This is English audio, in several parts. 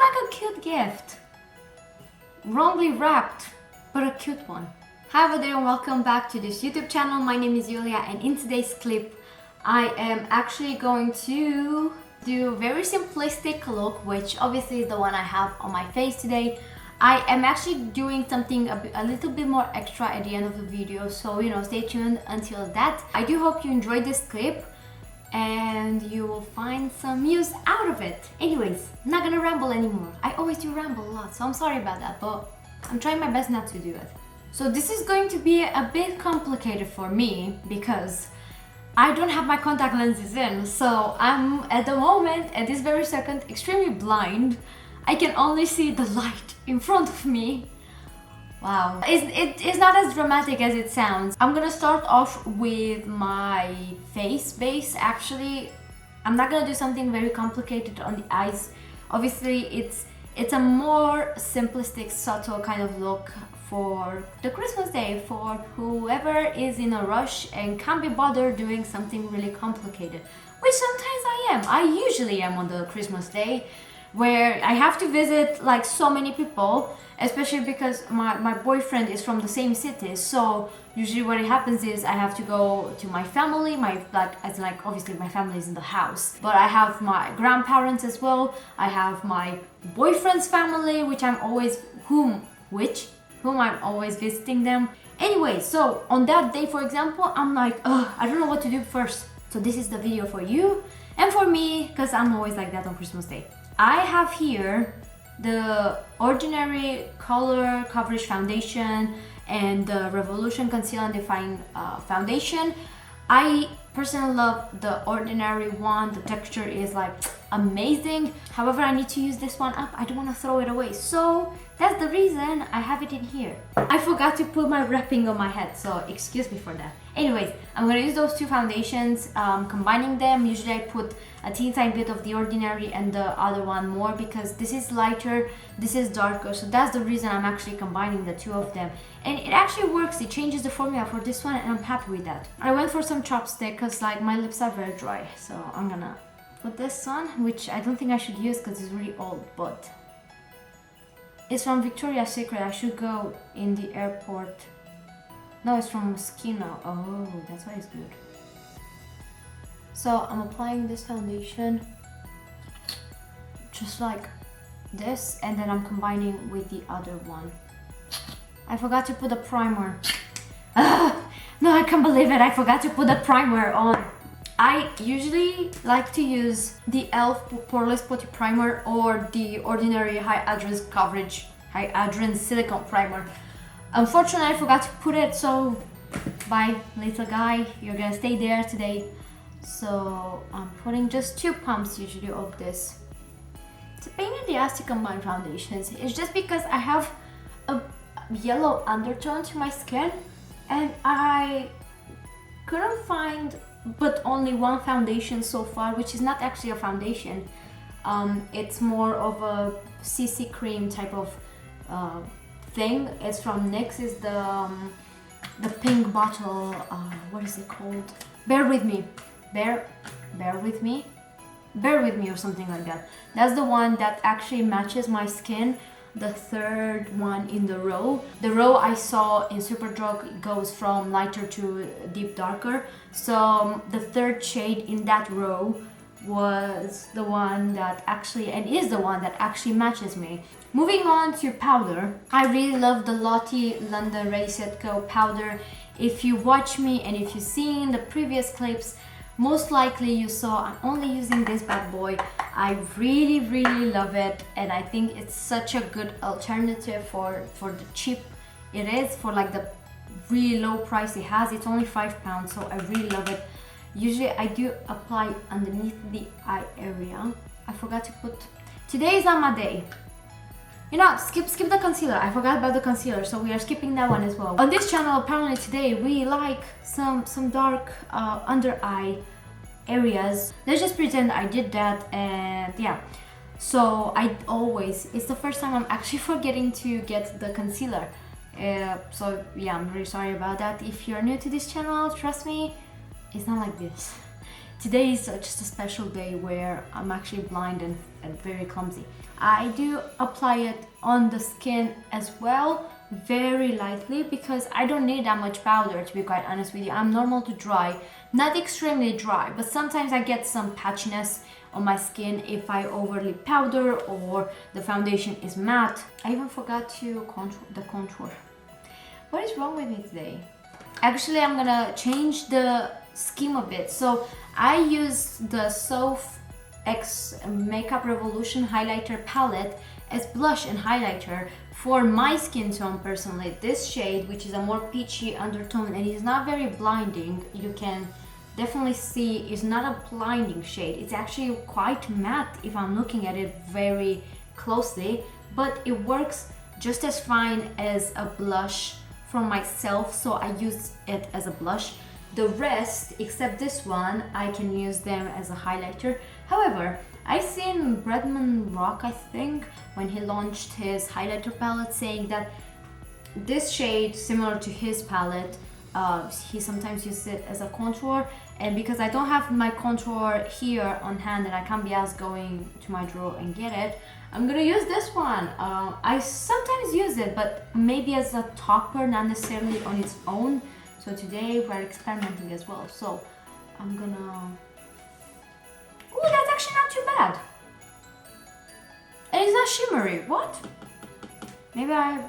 like a cute gift. Wrongly wrapped, but a cute one. Hi there and welcome back to this YouTube channel. My name is Julia and in today's clip I am actually going to do a very simplistic look, which obviously is the one I have on my face today. I am actually doing something a little bit more extra at the end of the video, so stay tuned until that. I do hope you enjoyed this clip and you will find some use out of it. Anyways, I'm not gonna ramble anymore. I always do ramble a lot, so I'm sorry about that, but I'm trying my best not to do it. So this is going to be a bit complicated for me because I don't have my contact lenses in, so I'm at the moment, at this very second, extremely blind. I can only see the light in front of me. Wow. It's not as dramatic as it sounds. I'm gonna start off with my face base. Actually, I'm not gonna do something very complicated on the eyes. Obviously, it's a more simplistic, subtle kind of look for the Christmas day, for whoever is in a rush and can't be bothered doing something really complicated, which sometimes I am. I usually am on the Christmas day, where I have to visit like so many people, especially because my boyfriend is from the same city. So usually what happens is I have to go to my family, obviously my family is in the house, but I have my grandparents as well. I have my boyfriend's family, which I'm always visiting them. Anyway, so on that day, for example, I'm like, I don't know what to do first. So this is the video for you and for me, because I'm always like that on Christmas day. I have here the Ordinary Color Coverage Foundation and the Revolution Conceal and Define Foundation. I personally love the Ordinary one. The texture is like amazing. However, I need to use this one up. I don't want to throw it away. So that's the reason I have it in here. I forgot to put my wrapping on my head, so excuse me for that. Anyways, I'm gonna use those two foundations, combining them. Usually I put a teeny tiny bit of the Ordinary and the other one more because this is lighter, this is darker, so that's the reason I'm actually combining the two of them. And it actually works. It changes the formula for this one and I'm happy with that. I went for some chopstick because like my lips are very dry, so I'm gonna put this on, which I don't think I should use because it's really old, but it's from Victoria's Secret. I should go in the airport. No, it's from Moschino. Oh, that's why it's good. So I'm applying this foundation just like this, and then I'm combining with the other one. I forgot to put a primer. No, I can't believe it. I forgot to put a primer on. I usually like to use the e.l.f. Poreless Putty Primer or the Ordinary High Adrance Silicone Primer. Unfortunately, I forgot to put it, so bye, little guy. You're gonna stay there today. So I'm putting just 2 pumps usually of this. It's a pain in the ass to combine foundations. It's just because I have a yellow undertone to my skin and I couldn't find but only one foundation so far, which is not actually a foundation. It's more of a CC cream type of thing. It's from NYX. It's the pink bottle. What is it called? Bear with me, or something like that. That's the one that actually matches my skin. The third one in the row. The row I saw in Superdrug goes from lighter to deep darker. So the third shade in that row was the one that actually, and is the one that actually matches me. Moving on to powder. I really love the Lottie London Ready Set Go powder. If you watch me and if you've seen the previous clips, most likely you saw I'm only using this bad boy. I really love it, and I think it's such a good alternative for the cheap it is, for like the really low price it has. It's only £5, so I really love it. Usually I do apply underneath the eye area. I forgot to put, today is not my day. Skip the concealer. I forgot about the concealer, so we are skipping that one as well. On this channel, apparently today, we like some dark under eye areas. Let's just pretend I did that, and yeah. So it's the first time I'm actually forgetting to get the concealer. So yeah, I'm really sorry about that. If you're new to this channel, trust me, it's not like this. today is just a special day where I'm actually blind and very clumsy. I do apply it on the skin as well, very lightly, because I don't need that much powder, to be quite honest with you. I'm normal to dry, not extremely dry, but sometimes I get some patchiness on my skin if I overly powder or the foundation is matte. I even forgot to contour. What is wrong with me today? Actually, I'm gonna change the scheme a bit. So I use the Sophdoeslife Makeup Revolution Highlighter Palette as blush and highlighter for my skin tone personally. This shade, which is a more peachy undertone and is not very blinding, you can definitely see is not a blinding shade. It's actually quite matte if I'm looking at it very closely, but it works just as fine as a blush for myself, so I use it as a blush. The rest, except this one, I can use them as a highlighter. However, I've seen Bretman Rock, I think, when he launched his highlighter palette, saying that this shade, similar to his palette, he sometimes uses it as a contour. And because I don't have my contour here on hand and I can't be asked going to my drawer and get it, I'm gonna use this one. I sometimes use it, but maybe as a topper, not necessarily on its own. So today we're experimenting as well. So I'm gonna... Ooh, that's actually not too bad. And it's not shimmery. What? Maybe I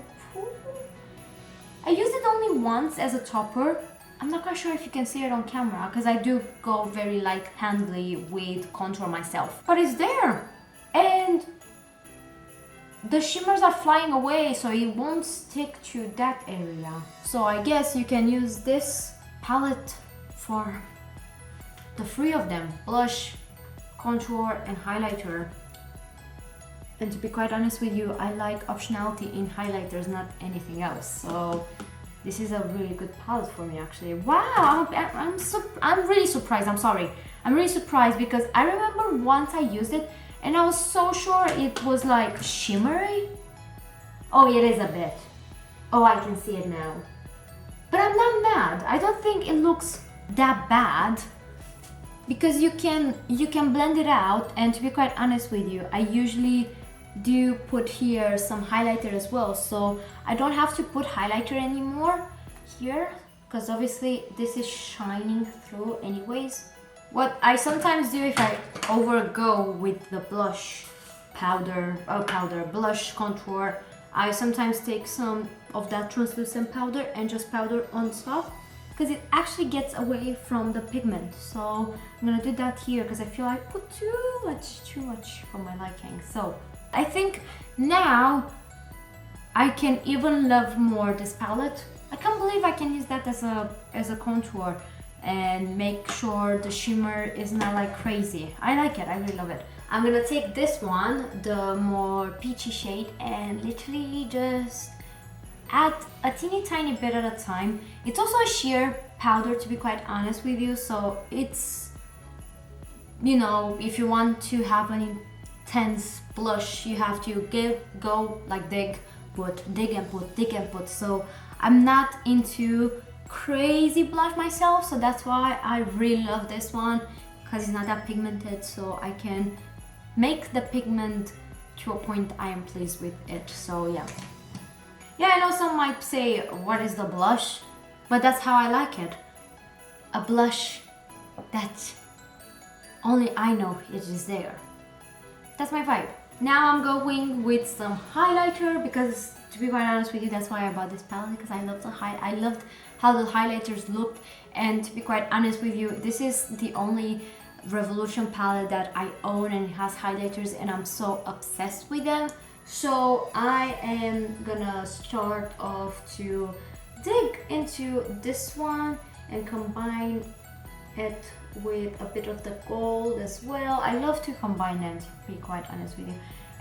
used it only once as a topper. I'm not quite sure if you can see it on camera because I do go very light-handedly with contour myself. But it's there. And the shimmers are flying away, so it won't stick to that area. So I guess you can use this palette for the three of them: blush, contour, and highlighter. And to be quite honest with you, I like optionality in highlighters, not anything else. So this is a really good palette for me, actually. Wow, I'm really surprised. I'm really surprised because I remember once I used it and I was so sure it was like shimmery. Oh, it is a bit. Oh, I can see it now. But I'm not mad. I don't think it looks that bad because you can blend it out. And to be quite honest with you, I usually do put here some highlighter as well, so I don't have to put highlighter anymore here because obviously this is shining through anyways. What I sometimes do if I overgo with the blush blush contour, I sometimes take some of that translucent powder and just powder on top because it actually gets away from the pigment. So I'm gonna do that here because I feel I put too much for my liking. So I think now I can even love more this palette. I can't believe I can use that as a contour and make sure the shimmer is not like crazy. I like it, I really love it. I'm gonna take this one, the more peachy shade, and literally just add a teeny tiny bit at a time. It's also a sheer powder, to be quite honest with you, so it's, you know, if you want to have an intense blush, you have to go like dig and put. So I'm not into crazy blush myself, so that's why I really love this one because it's not that pigmented, so I can make the pigment to a point I am pleased with it. So yeah, I know some might say, what is the blush? But that's how I like it. A blush that only I know it is there. That's my vibe. Now I'm going with some highlighter because, to be quite honest with you, that's why I bought this palette, because I loved how the highlighters looked. And to be quite honest with you, this is the only Revolution palette that I own and it has highlighters, and I'm so obsessed with them. So I am gonna start off to dig into this one and combine it with a bit of the gold as well. I love to combine them, to be quite honest with you.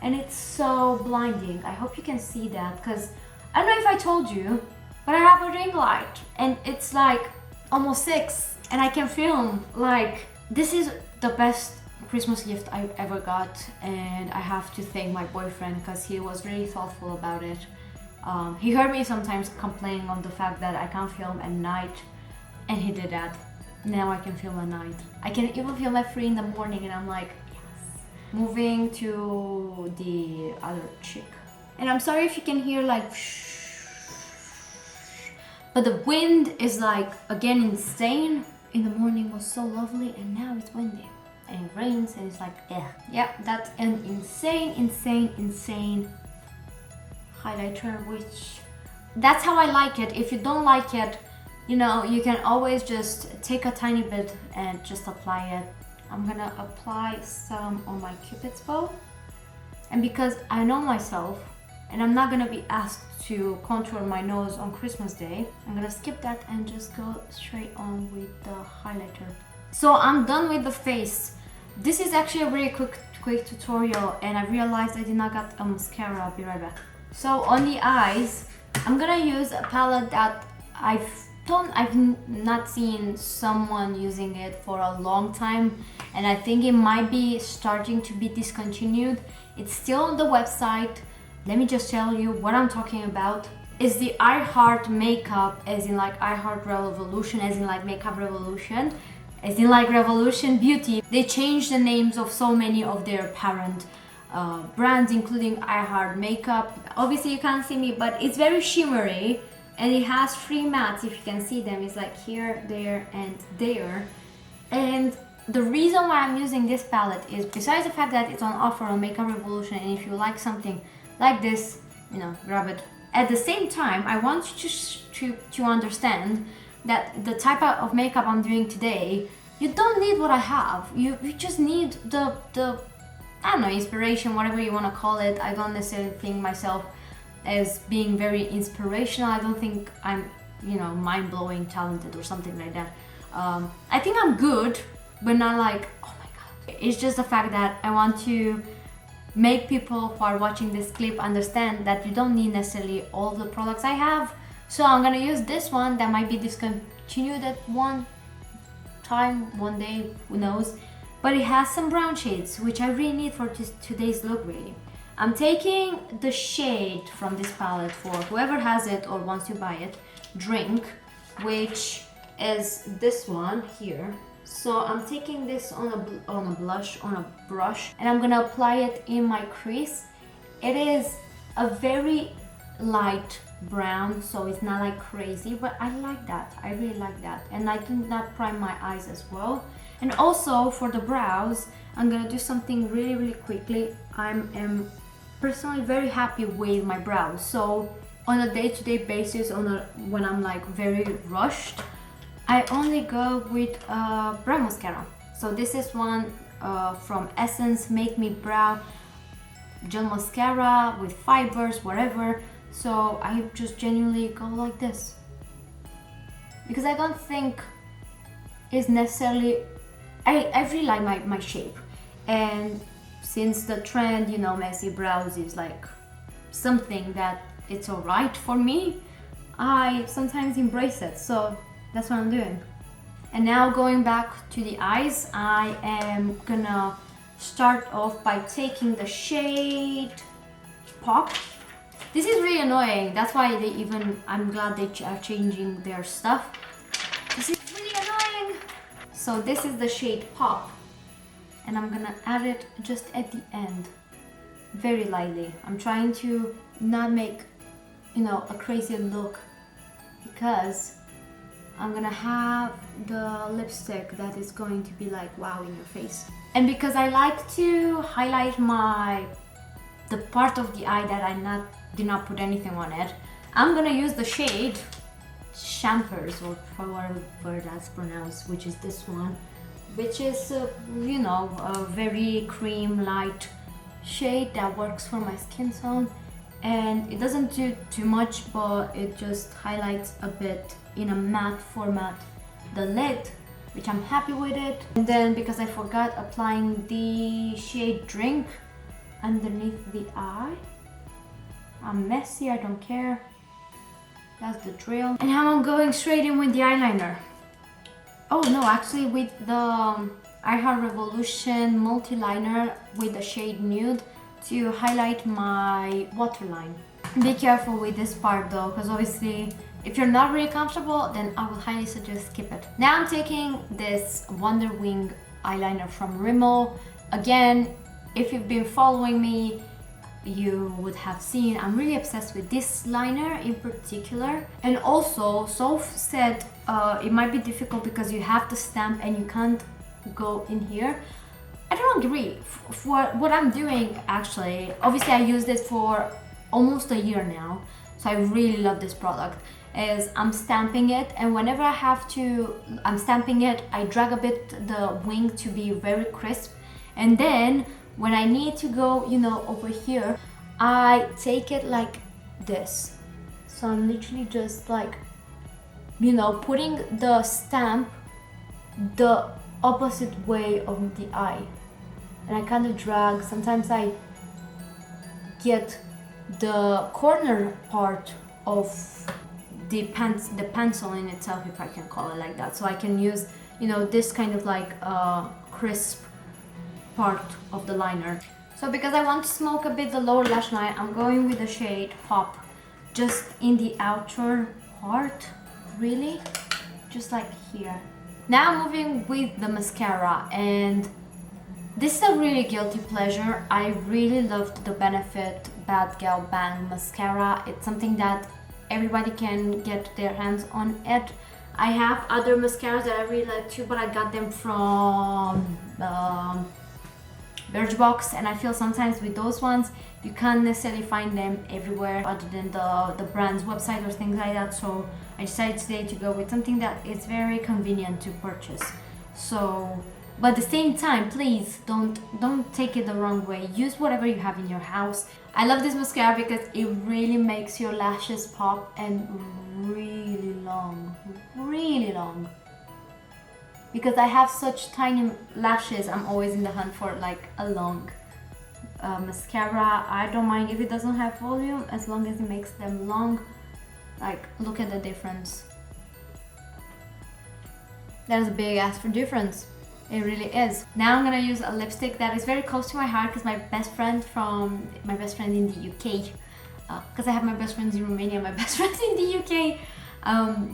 And it's so blinding. I hope you can see that because I don't know if I told you, but I have a ring light and it's like almost 6 and I can film. Like, this is the best Christmas gift I ever got, and I have to thank my boyfriend because he was really thoughtful about it. He heard me sometimes complaining on the fact that I can't film at night, and he did that. Now I can feel my night. I can even feel my 3 in the morning and I'm like, yes. Moving to the other cheek. And I'm sorry if you can hear like but the wind is like, again, insane. In the morning was so lovely and now it's windy. And it rains and it's like, yeah, that's an insane highlighter, which that's how I like it. If you don't like it, you know, you can always just take a tiny bit and just apply it. I'm gonna apply some on my Cupid's bow, and because I know myself and I'm not gonna be asked to contour my nose on Christmas Day, I'm gonna skip that and just go straight on with the highlighter. So I'm done with the face. This is actually a very quick tutorial, and I realized I did not get a mascara. I'll be right back. So on the eyes, I'm gonna use a palette that I've not seen someone using it for a long time, and I think it might be starting to be discontinued. It's still on the website. Let me just tell you what I'm talking about. It's the I Heart Makeup, as in like I Heart Revolution, as in like Makeup Revolution, as in like Revolution Beauty. They changed the names of so many of their parent brands, including I Heart Makeup. Obviously you can't see me, but it's very shimmery, and it has 3 mattes. If you can see them, it's like here, there, and there. And the reason why I'm using this palette is, besides the fact that it's on offer on Makeup Revolution, and if you like something like this, you know, grab it. At the same time, I want you to understand that the type of makeup I'm doing today, you don't need what I have. You just need the I don't know, inspiration, whatever you want to call it. I don't necessarily think myself as being very inspirational. I don't think I'm, you know, mind-blowing talented or something like that. I think I'm good, but not like, oh my god. It's just the fact that I want to make people who are watching this clip understand that you don't need necessarily all the products I have. So I'm gonna use this one that might be discontinued at one time, one day, who knows. But it has some brown shades, which I really need for today's look, really. I'm taking the shade from this palette for whoever has it or wants to buy it, Drink, which is this one here. So I'm taking this on a blush, on a brush, and I'm gonna apply it in my crease. It is a very light brown, so it's not like crazy, but I like that. I really like that. And I did not prime my eyes as well. And also for the brows, I'm gonna do something really quickly. I am personally very happy with my brows. So on a day-to-day basis, when I'm like very rushed, I only go with brow mascara. So this is one from Essence Make Me Brow Gel Mascara with fibers, whatever. So I just genuinely go like this, because I don't think it's necessarily, I really like my shape. And since the trend, you know, messy brows is like something that it's alright for me, I sometimes embrace it. So that's what I'm doing. And now going back to the eyes, I am gonna start off by taking the shade Pop. This is really annoying. That's why I'm glad they are changing their stuff. This is really annoying. So this is the shade Pop. And I'm gonna add it just at the end, very lightly. I'm trying to not make, you know, a crazy look, because I'm gonna have the lipstick that is going to be like wow in your face. And because I like to highlight the part of the eye that I did not put anything on it, I'm gonna use the shade Champers, or however that's pronounced, which is this one, which is you know, a very cream light shade that works for my skin tone. And it doesn't do too much, but it just highlights a bit in a matte format the lid, which I'm happy with it. And then, because I forgot applying the shade Drink underneath the eye, I'm messy, I don't care, that's the drill. And now I'm going straight in with the eyeliner. Oh no, actually with the I Heart Revolution Multiliner with the shade Nude to highlight my waterline. Be careful with this part though, because obviously If you're not really comfortable, then I would highly suggest skip it. Now I'm taking this Wonder Wing eyeliner from Rimmel. Again, if you've been following me, you would have seen I'm really obsessed with this liner in particular. And also, Soph said it might be difficult because you have the stamp and you can't go in here. I don't agree. For what I'm doing, actually, obviously I used it for almost a year now, so I really love this product. Is I'm stamping it, and whenever I have to, I'm stamping it, I drag a bit the wing to be very crisp, and then when I need to go, you know, over here, I take it like this. So I'm literally just like, you know, putting the stamp the opposite way of the eye, and I kind of drag. Sometimes I get the corner part of the pencil in itself, if I can call it like that, so I can use, you know, this kind of like crisp part of the liner. So because I want to smoke a bit the lower lash line, I'm going with the shade Pop just in the outer part, really, just like here. Now I'm moving with the mascara, and this is a really guilty pleasure. I really loved the Benefit Bad Gal Bang mascara. It's something that everybody can get their hands on it. I have other mascaras that I really like too, but I got them from Birchbox, and I feel sometimes with those ones you can't necessarily find them everywhere other than the brand's website or things like that. So I decided today to go with something that is very convenient to purchase. So, but at the same time, please don't take it the wrong way. Use whatever you have in your house. I love this mascara because it really makes your lashes pop, and really long, really long. Because I have such tiny lashes, I'm always in the hunt for like a long mascara. I don't mind if it doesn't have volume as long as it makes them long. Like, look at the difference. There's a big ass for difference. It really is. Now I'm gonna use a lipstick that is very close to my heart because my best friend in the UK, because I have my best friends in Romania, my best friends in the UK,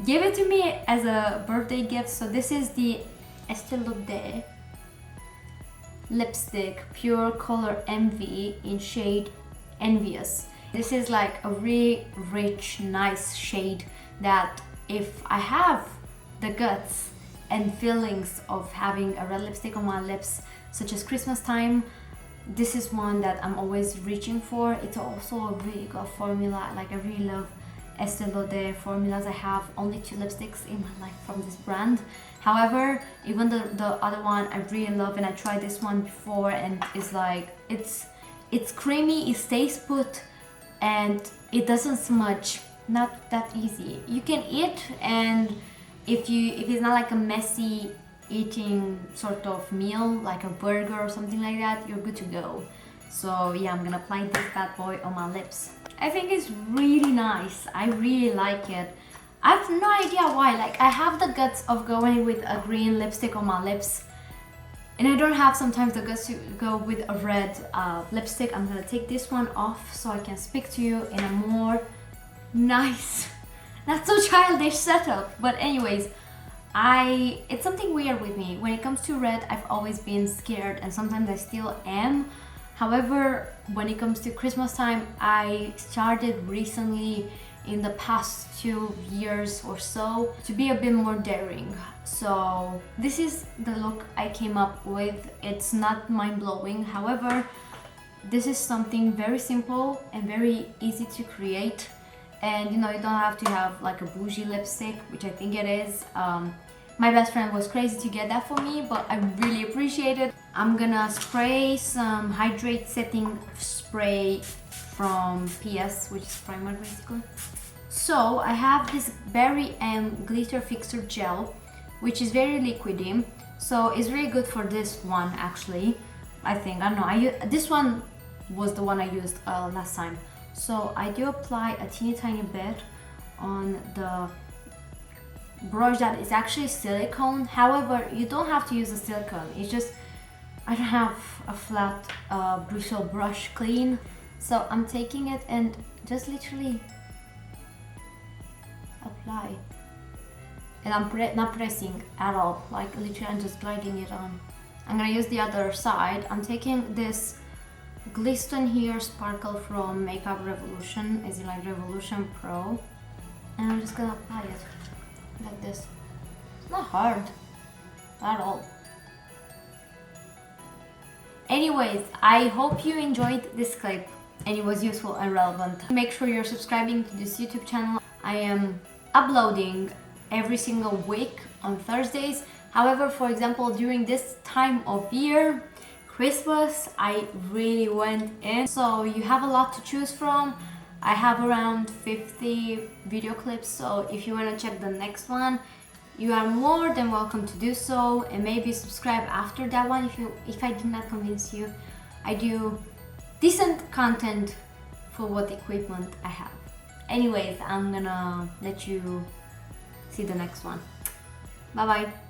gave it to me as a birthday gift. So this is the Estee Lauder lipstick, Pure Color Envy in shade Envious. This is like a really rich, nice shade that if I have the guts and feelings of having a red lipstick on my lips, such as Christmas time, this is one that I'm always reaching for. It's also a really good formula. Like, I really love Estee Lauder formulas. I have only 2 lipsticks in my life from this brand. However, even the other one I really love, and I tried this one before, and it's like, it's creamy, it stays put, and it doesn't smudge. Not that easy. You can eat, and if it's not like a messy eating sort of meal, like a burger or something like that, you're good to go. So yeah, I'm gonna apply this bad boy on my lips. I think it's really nice. I really like it. I have no idea why. Like, I have the guts of going with a green lipstick on my lips, and I don't have sometimes the guts to go with a red lipstick. I'm gonna take this one off so I can speak to you in a more nice, not so childish setup. But anyways, it's something weird with me. When it comes to red, I've always been scared, and sometimes I still am. However, when it comes to Christmas time, I started recently in the past 2 years or so to be a bit more daring. So this is the look I came up with. It's not mind-blowing. However, this is something very simple and very easy to create. And you know, you don't have to have like a bougie lipstick, which I think it is. My best friend was crazy to get that for me, but I really appreciate it. I'm gonna spray some Hydrate setting spray from PS, which is Primark basically. So I have this Berry and Glitter Fixer Gel, which is very liquidy. So it's really good for this one actually. I think, I don't know, this one was the one I used last time. So I do apply a teeny tiny bit on the brush that is actually silicone. However, you don't have to use a silicone. It's just, I don't have a flat bristle brush clean. So I'm taking it and just literally apply. And I'm not pressing at all, like literally I'm just gliding it on. I'm gonna use the other side. I'm taking this Glisten Here Sparkle from Makeup Revolution, as in like Revolution Pro. And I'm just gonna apply it like this. It's not hard at all. Anyways, I hope you enjoyed this clip and it was useful and relevant. Make sure you're subscribing to this YouTube channel. I am uploading every single week on Thursdays. However, for example, during this time of year, Christmas, I really went in. So you have a lot to choose from. I have around 50 video clips, so if you want to check the next one, you are more than welcome to do so, and maybe subscribe after that one if I did not convince you. I do decent content for what equipment I have. Anyways, I'm gonna let you see the next one. Bye bye.